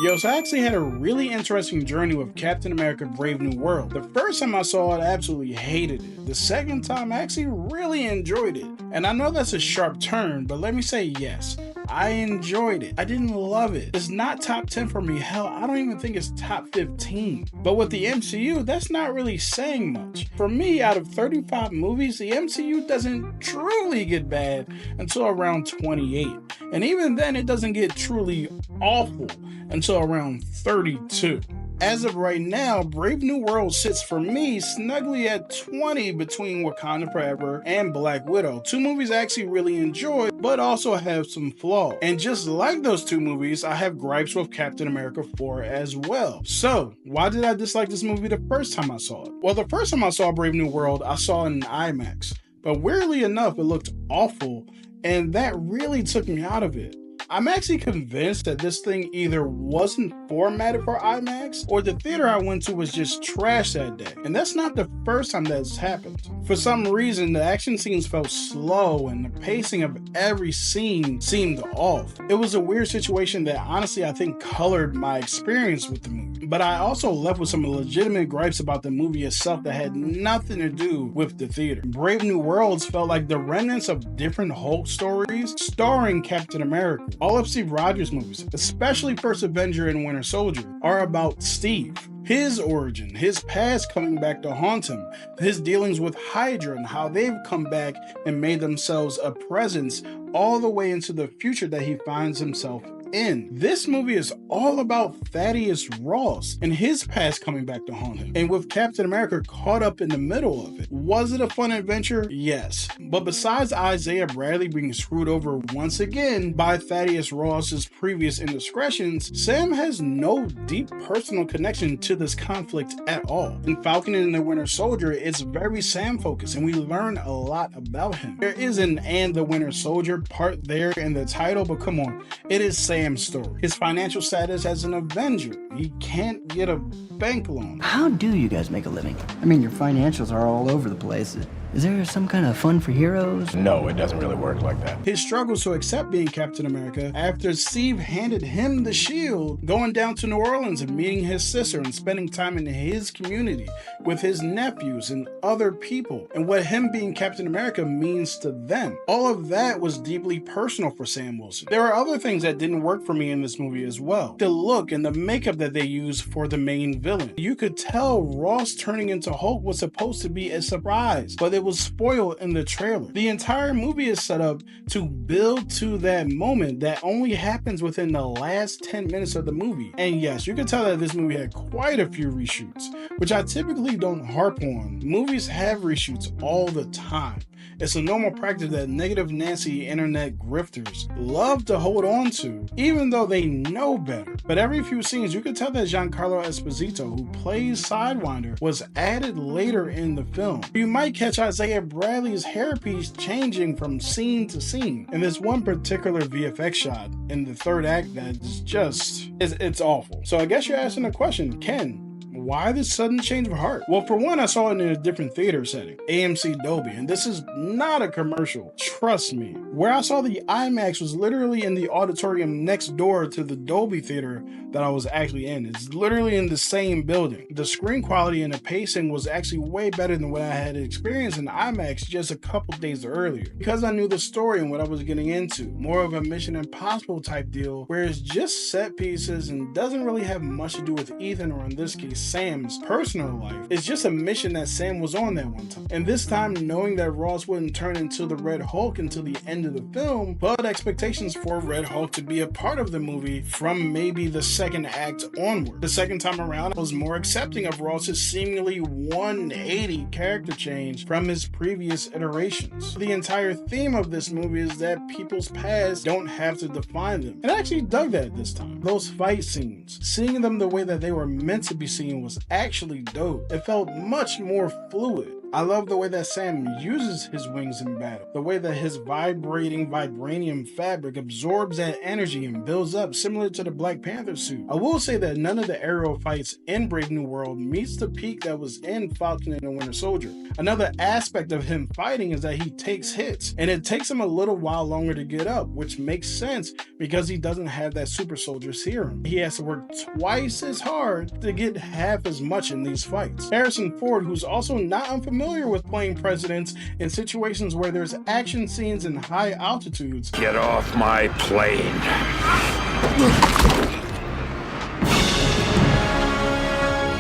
Yo, so I actually had a really interesting journey with Captain America Brave New World. The first time I saw it, I absolutely hated it. The second time, I actually really enjoyed it. And I know that's a sharp turn, but let me say yes, I enjoyed it. I didn't love it. It's not top 10 for me. Hell, I don't even think it's top 15. But with the MCU, that's not really saying much. For me, out of 35 movies, the MCU doesn't truly get bad until around 28. And even then, it doesn't get truly awful until around 32. As of right now, Brave New World sits for me snugly at 20 between Wakanda Forever and Black Widow. Two movies I actually really enjoy, but also have some flaws. And just like those two movies, I have gripes with Captain America 4 as well. So, why did I dislike this movie the first time I saw it? Well, the first time I saw Brave New World, I saw it in IMAX. But weirdly enough, it looked awful, and that really took me out of it. I'm actually convinced that this thing either wasn't formatted for IMAX or the theater I went to was just trash that day. And that's not the first time that's happened. For some reason, the action scenes felt slow and the pacing of every scene seemed off. It was a weird situation that honestly I think colored my experience with the movie. But I also left with some legitimate gripes about the movie itself that had nothing to do with the theater. Brave New Worlds felt like the remnants of different Hulk stories starring Captain America. All of Steve Rogers' movies, especially First Avenger and Winter Soldier, are about Steve. His origin, his past coming back to haunt him, his dealings with Hydra and how they've come back and made themselves a presence all the way into the future that he finds himself in. This movie is all about Thaddeus Ross and his past coming back to haunt him, and with Captain America caught up in the middle of it. Was it a fun adventure? Yes. But besides Isaiah Bradley being screwed over once again by Thaddeus Ross's previous indiscretions, Sam has no deep personal connection to this conflict at all. In Falcon and the Winter Soldier, it's very Sam focused and we learn a lot about him. There is an "and the Winter Soldier" part there in the title, but come on, it is Sam's story. His financial status as an Avenger. He can't get a bank loan. How do you guys make a living? I mean, your financials are all over the place. Is there some kind of fun for heroes? No, it doesn't really work like that. His struggles to accept being Captain America after Steve handed him the shield, going down to New Orleans and meeting his sister and spending time in his community with his nephews and other people, and what him being Captain America means to them. All of that was deeply personal for Sam Wilson. There are other things that didn't work for me in this movie as well. The look and the makeup that they used for the main villain. You could tell Ross turning into Hulk was supposed to be a surprise, but it was spoiled in the trailer. The entire movie is set up to build to that moment that only happens within the last 10 minutes of the movie. And yes, you can tell that this movie had quite a few reshoots, which I typically don't harp on. Movies have reshoots all the time. It's a normal practice that negative Nancy internet grifters love to hold on to, even though they know better. But every few scenes, you can tell that Giancarlo Esposito, who plays Sidewinder, was added later in the film. You might catch Isaiah Bradley's hairpiece changing from scene to scene. And there's one particular VFX shot in the third act that is just, it's awful. So I guess you're asking the question, Ken, why this sudden change of heart? Well, for one, I saw it in a different theater setting, AMC Dolby, and this is not a commercial, trust me. Where I saw the IMAX was literally in the auditorium next door to the Dolby theater that I was actually in. It's literally in the same building. The screen quality and the pacing was actually way better than what I had experienced in IMAX just a couple days earlier, because I knew the story and what I was getting into. More of a Mission Impossible type deal, where it's just set pieces and doesn't really have much to do with Ethan, or in this case, Sam's personal life. It's just a mission that Sam was on that one time. And this time, knowing that Ross wouldn't turn into the Red Hulk until the end of the film, but expectations for Red Hulk to be a part of the movie from maybe the second act onward. The second time around, I was more accepting of Ross's seemingly 180 character change from his previous iterations. The entire theme of this movie is that people's past don't have to define them. And I actually dug that this time. Those fight scenes, seeing them the way that they were meant to be seen was actually dope. It felt much more fluid. I love the way that Sam uses his wings in battle, the way that his vibrating vibranium fabric absorbs that energy and builds up similar to the Black Panther suit. I will say that none of the aerial fights in Brave New World meets the peak that was in Falcon and the Winter Soldier. Another aspect of him fighting is that he takes hits, and it takes him a little while longer to get up, which makes sense because he doesn't have that super soldier serum. He has to work twice as hard to get half as much in these fights. Harrison Ford, who's also not unfamiliar with playing presidents in situations where there's action scenes in high altitudes. Get off my plane.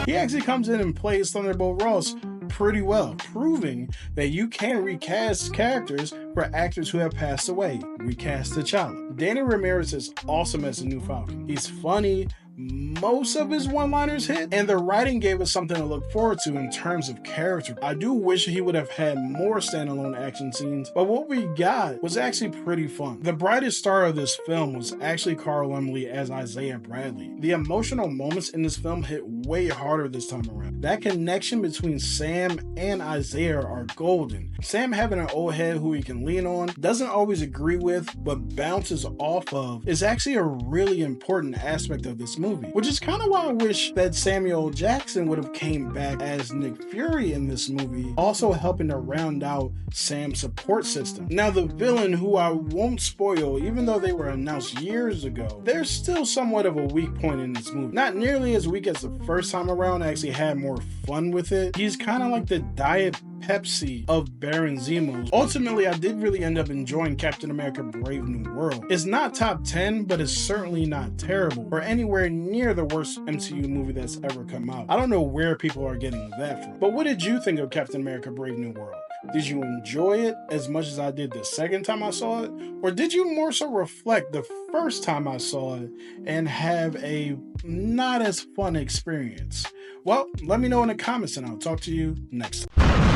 He actually comes in and plays Thunderbolt Ross pretty well, proving that you can recast characters for actors who have passed away. Recast T'Challa. Danny Ramirez is awesome as the new Falcon. He's funny, most of his one-liners hit, and the writing gave us something to look forward to in terms of character. I do wish he would have had more standalone action scenes, but what we got was actually pretty fun. The brightest star of this film was actually Carl Lumbly as Isaiah Bradley. The emotional moments in this film hit way harder this time around. That connection between Sam and Isaiah are golden. Sam having an old head who he can lean on, doesn't always agree with, but bounces off of, is actually a really important aspect of this movie. Which is kind of why I wish that Samuel Jackson would have came back as Nick Fury in this movie, also helping to round out Sam's support system. Now the villain, who I won't spoil even though they were announced years ago, there's still somewhat of a weak point in this movie. Not nearly as weak as the first time around, I actually had more fun with it. He's kind of like the Diet Pepsi of Baron Zemo. Ultimately, I did really end up enjoying Captain America Brave New World. It's not top 10, but it's certainly not terrible, or anywhere near the worst MCU movie that's ever come out. I don't know where people are getting that from. But what did you think of Captain America Brave New World? Did you enjoy it as much as I did the second time I saw it? Or did you more so reflect the first time I saw it and have a not as fun experience? Well, let me know in the comments and I'll talk to you next time.